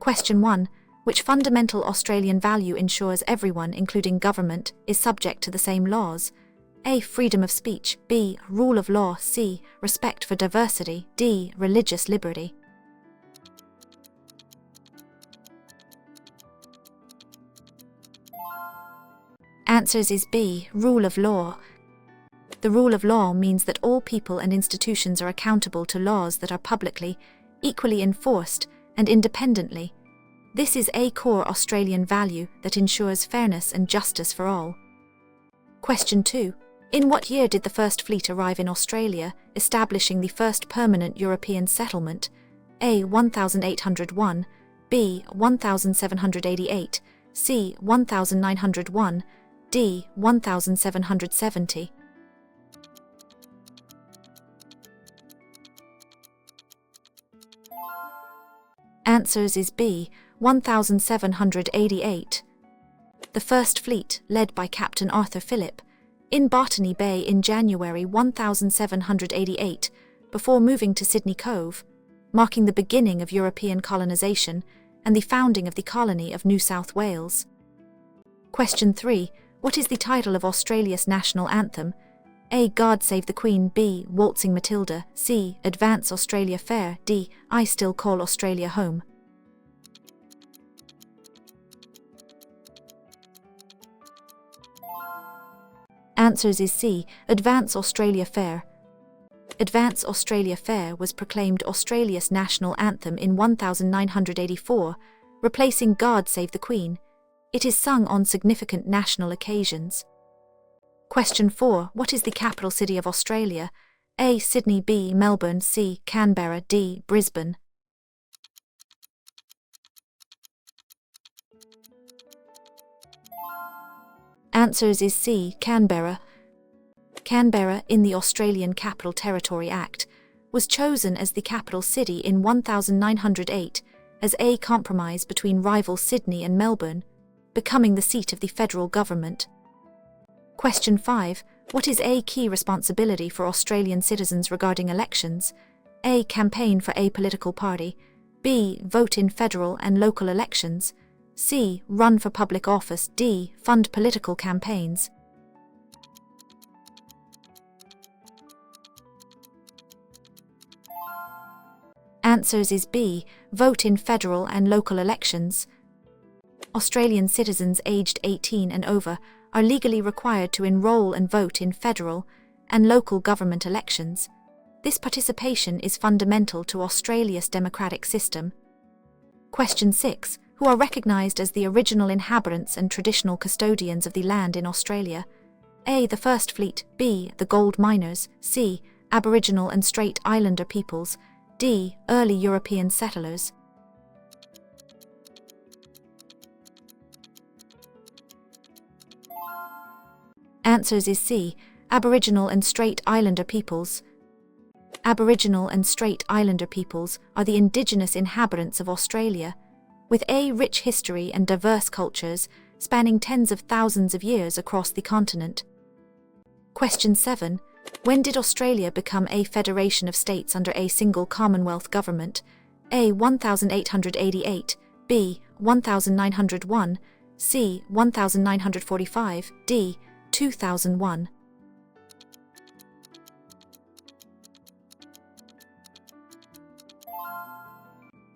Question 1. Which fundamental Australian value ensures everyone, including government, is subject to the same laws? A. Freedom of speech. B. Rule of law. C. Respect for diversity. D. Religious liberty. Answers is B. Rule of law. The rule of law means that all people and institutions are accountable to laws that are publicly, equally enforced, and independently. This is a core Australian value that ensures fairness and justice for all. Question 2. In what year did the first fleet arrive in Australia, establishing the first permanent European settlement? A. 1801, B. 1788, C. 1901, D. 1770. Answers is B. 1788. The first fleet, led by Captain Arthur Phillip, in Botany Bay in January 1788, before moving to Sydney Cove, marking the beginning of European colonisation and the founding of the colony of New South Wales. Question 3. What is the title of Australia's national anthem? A. God Save the Queen. B. Waltzing Matilda. C. Advance Australia Fair. D. I Still Call Australia Home. Answers is C. Advance Australia Fair. Advance Australia Fair was proclaimed Australia's national anthem in 1984, replacing God Save the Queen. It is sung on significant national occasions. Question 4. What is the capital city of Australia? A. Sydney. B. Melbourne. C. Canberra. D. Brisbane. Answers is C. Canberra. Canberra, in the Australian Capital Territory Act, was chosen as the capital city in 1908 as a compromise between rival Sydney and Melbourne, becoming the seat of the federal government. Question 5. What is a key responsibility for Australian citizens regarding elections? A. Campaign for a political party. B. Vote in federal and local elections. C. Run for public office. D. Fund political campaigns. Answers is B. Vote in federal and local elections. Australian citizens aged 18 and over are legally required to enrol and vote in federal and local government elections. This participation is fundamental to Australia's democratic system. Question 6. Who are recognised as the original inhabitants and traditional custodians of the land in Australia? A. The First Fleet. B. The Gold Miners. C. Aboriginal and Strait Islander peoples. D. Early European settlers. Answers is C. Aboriginal and Strait Islander peoples. Aboriginal and Strait Islander peoples are the indigenous inhabitants of Australia, with a rich history and diverse cultures spanning tens of thousands of years across the continent. Question 7. When did Australia become a federation of states under a single Commonwealth government? A. 1888, B. 1901, C. 1945, D. 2001.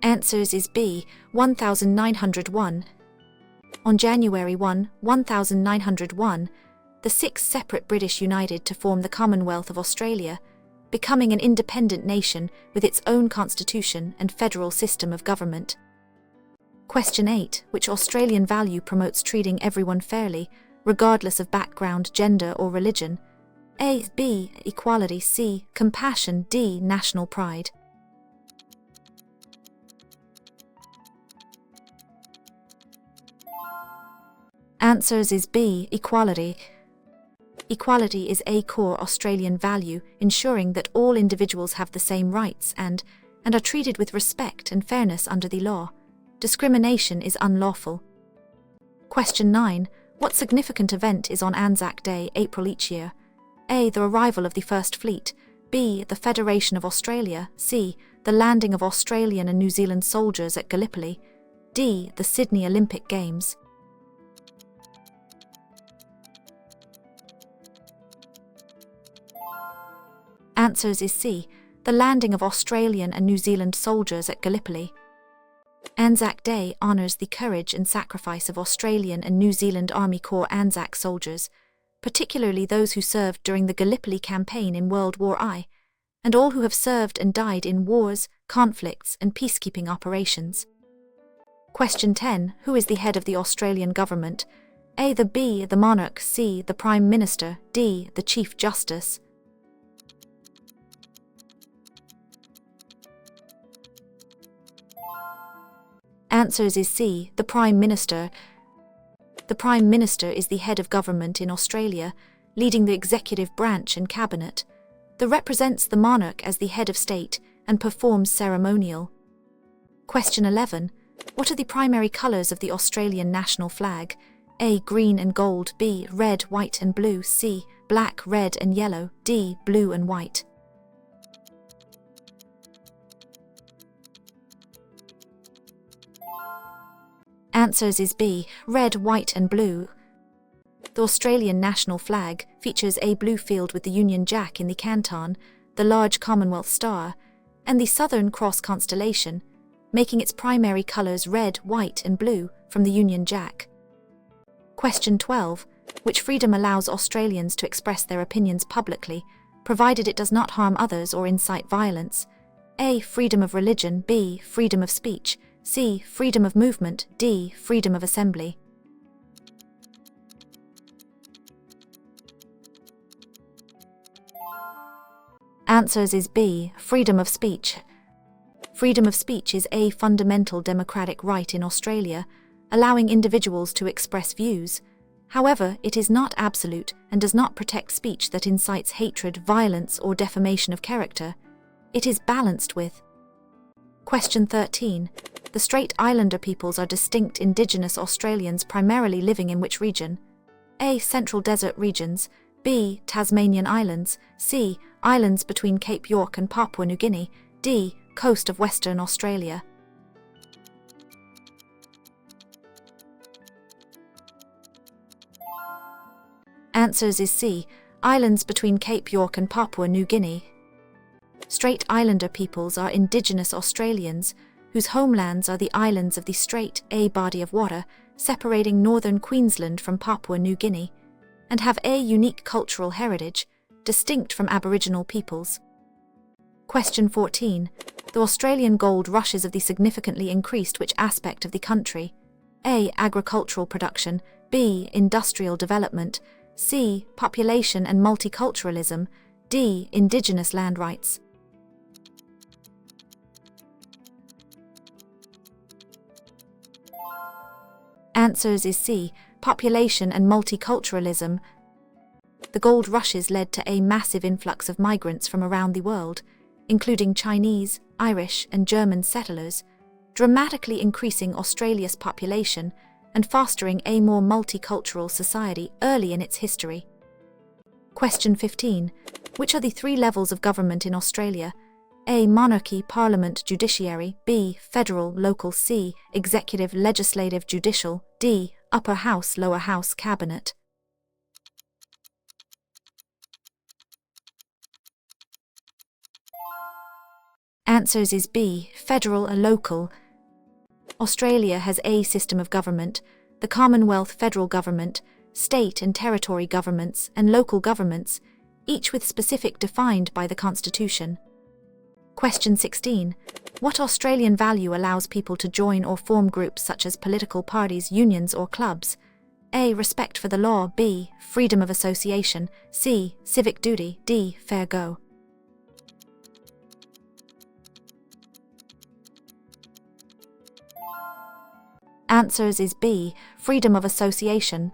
Answers is B. 1901. On January 1, 1901, the 6 separate British united to form the Commonwealth of Australia, becoming an independent nation with its own constitution and federal system of government. Question 8. Which Australian value promotes treating everyone fairly, regardless of background, gender or religion? A. B. Equality. C. Compassion. D. National pride. Answers is B. Equality. Equality is a core Australian value, ensuring that all individuals have the same rights and are treated with respect and fairness under the law. Discrimination is unlawful. Question 9. What significant event is on Anzac Day, April each year? A. The arrival of the First Fleet. B. The Federation of Australia. C. The landing of Australian and New Zealand soldiers at Gallipoli. D. The Sydney Olympic Games. Answers is C. The landing of Australian and New Zealand soldiers at Gallipoli. Anzac Day honours the courage and sacrifice of Australian and New Zealand Army Corps Anzac soldiers, particularly those who served during the Gallipoli campaign in World War I, and all who have served and died in wars, conflicts and peacekeeping operations. Question 10. Who is the head of the Australian government? A. The monarch, C. the Prime Minister, D. the Chief Justice. Answers is C. the Prime Minister. The Prime Minister is the head of government in Australia, leading the executive branch and cabinet. The represents the monarch as the head of state and performs ceremonial. Question 11. What are the primary colours of the Australian national flag? A. Green and gold, B. Red, white and blue, C. Black, red and yellow, D. Blue and white. Answers is B. Red, white and blue. The Australian national flag features a blue field with the Union Jack in the canton, the large Commonwealth star, and the Southern Cross constellation, making its primary colours red, white and blue from the Union Jack. Question 12. Which freedom allows Australians to express their opinions publicly, provided it does not harm others or incite violence? A. Freedom of religion, B. Freedom of speech, C. Freedom of movement, D. Freedom of assembly. Answers is B. Freedom of speech. Freedom of speech is a fundamental democratic right in Australia, allowing individuals to express views. However, it is not absolute and does not protect speech that incites hatred, violence, or defamation of character. It is balanced with. Question 13. The Strait Islander peoples are distinct Indigenous Australians primarily living in which region? A. Central desert regions, B. Tasmanian Islands, C. Islands between Cape York and Papua New Guinea, D. Coast of Western Australia. Answers is C. Islands between Cape York and Papua New Guinea. Strait Islander peoples are Indigenous Australians, whose homelands are the islands of the Strait, a body of water separating northern Queensland from Papua New Guinea, and have a unique cultural heritage, distinct from Aboriginal peoples. Question 14. The Australian gold rushes of the significantly increased which aspect of the country? A. Agricultural production, B. Industrial development, C. Population and multiculturalism, D. Indigenous land rights. Answers is C. Population and multiculturalism. The gold rushes led to a massive influx of migrants from around the world, including Chinese, Irish and German settlers, dramatically increasing Australia's population and fostering a more multicultural society early in its history. Question 15. Which are the three levels of government in Australia? A. Monarchy, Parliament, Judiciary, B. Federal, Local, C. Executive, Legislative, Judicial, D. Upper House, Lower House, Cabinet. Answers is B. Federal and Local. Australia has a system of government, the Commonwealth Federal Government, state and territory governments and local governments, each with specific defined by the Constitution. Question 16. What Australian value allows people to join or form groups such as political parties, unions or clubs? A. Respect for the law, B. Freedom of association, C. Civic duty, D. Fair go. Answers is B. Freedom of association.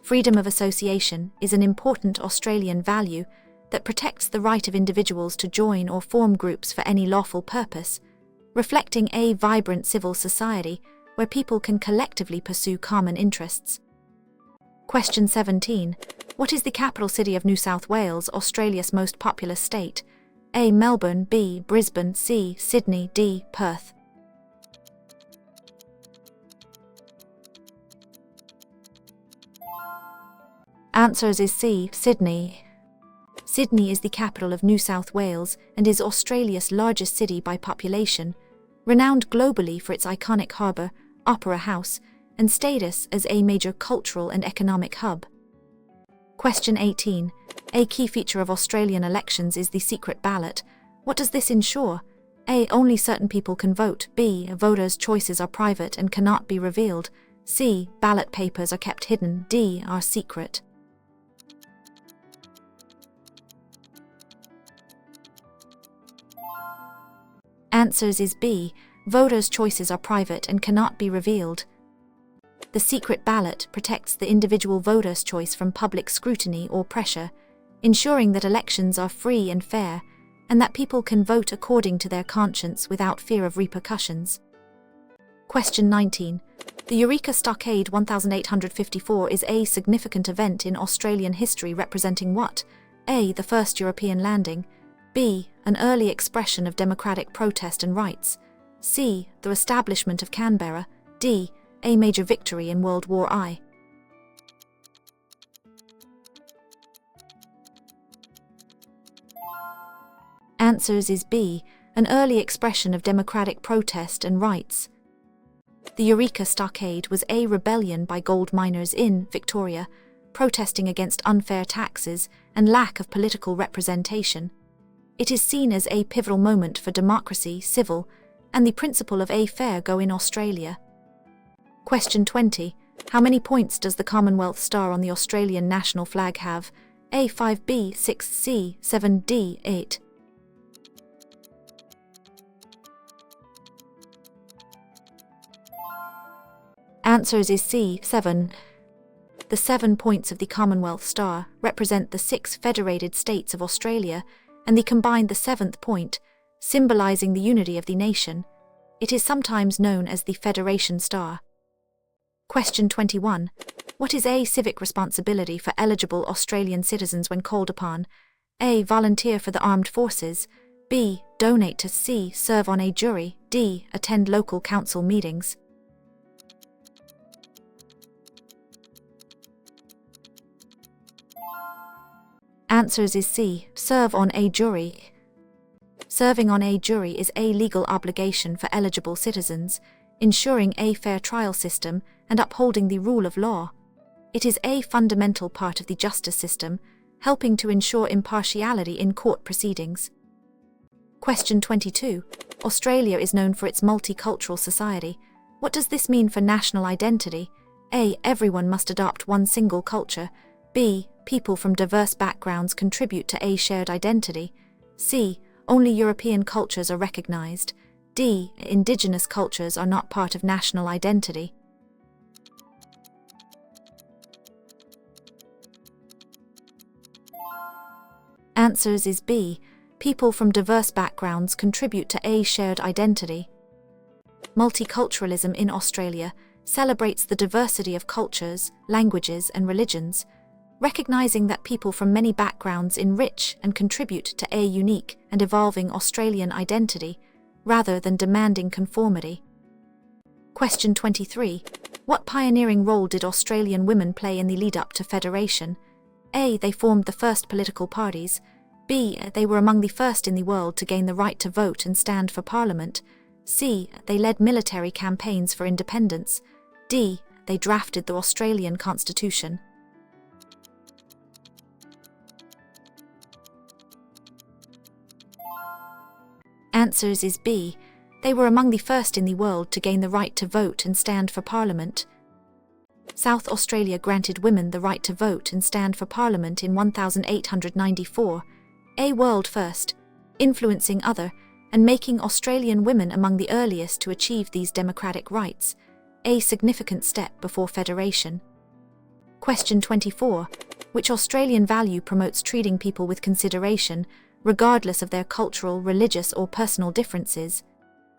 Freedom of association is an important Australian value that protects the right of individuals to join or form groups for any lawful purpose, reflecting a vibrant civil society where people can collectively pursue common interests. Question 17. What is the capital city of New South Wales, Australia's most populous state? A. Melbourne, B. Brisbane, C. Sydney, D. Perth. Answers is C. Sydney. Sydney is the capital of New South Wales and is Australia's largest city by population, renowned globally for its iconic harbour, opera house, and status as a major cultural and economic hub. Question 18. A key feature of Australian elections is the secret ballot. What does this ensure? A. Only certain people can vote. B. Voters' choices are private and cannot be revealed. C. Ballot papers are kept hidden. D. Are secret. Answers is B. Voters' choices are private and cannot be revealed. The secret ballot protects the individual voter's choice from public scrutiny or pressure, ensuring that elections are free and fair, and that people can vote according to their conscience without fear of repercussions. Question 19. The Eureka Stockade 1854 is a significant event in Australian history representing what? A. The first European landing. B. An early expression of democratic protest and rights. C. The establishment of Canberra. D. A major victory in World War I. Answers is B. An early expression of democratic protest and rights. The Eureka Stockade was a rebellion by gold miners in Victoria, protesting against unfair taxes and lack of political representation. It is seen as a pivotal moment for democracy, civil, and the principle of a fair go in Australia. Question 20. How many points does the Commonwealth star on the Australian national flag have? A. 5, B. 6, C. 7, D. 8. Answers is C. 7. The 7 points of the Commonwealth star represent the 6 federated states of Australia, and they combine the 7th point, symbolising the unity of the nation. It is sometimes known as the Federation Star. Question 21. What is a civic responsibility for eligible Australian citizens when called upon? A. Volunteer for the armed forces. B. Donate to. C. Serve on a jury. D. Attend local council meetings. Answers is C. Serve on a jury. Serving on a jury is a legal obligation for eligible citizens, ensuring a fair trial system and upholding the rule of law. It is a fundamental part of the justice system, helping to ensure impartiality in court proceedings. Question 22. Australia is known for its multicultural society. What does this mean for national identity? A. Everyone must adopt one single culture. B. People from diverse backgrounds contribute to a shared identity. C. Only European cultures are recognised. D. Indigenous cultures are not part of national identity. Answers is B. People from diverse backgrounds contribute to a shared identity. Multiculturalism in Australia celebrates the diversity of cultures, languages, and religions, recognizing that people from many backgrounds enrich and contribute to a unique and evolving Australian identity, rather than demanding conformity. Question 23. What pioneering role did Australian women play in the lead-up to federation? A. They formed the first political parties. B. They were among the first in the world to gain the right to vote and stand for parliament. C. They led military campaigns for independence. D. They drafted the Australian Constitution. Answers is B. They were among the first in the world to gain the right to vote and stand for parliament. South Australia granted women the right to vote and stand for parliament in 1894, a world first, influencing other and making Australian women among the earliest to achieve these democratic rights, a significant step before federation. Question 24. Which Australian value promotes treating people with consideration, regardless of their cultural, religious, or personal differences?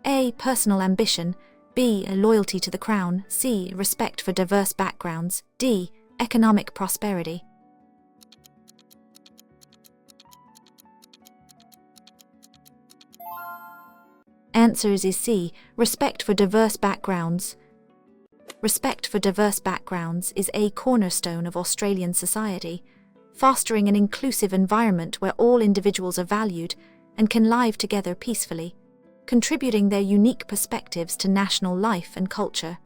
A. Personal ambition. B. Loyalty to the Crown. C. Respect for diverse backgrounds. D. Economic prosperity. Answers is C. Respect for diverse backgrounds. Respect for diverse backgrounds is a cornerstone of Australian society, fostering an inclusive environment where all individuals are valued and can live together peacefully, contributing their unique perspectives to national life and culture.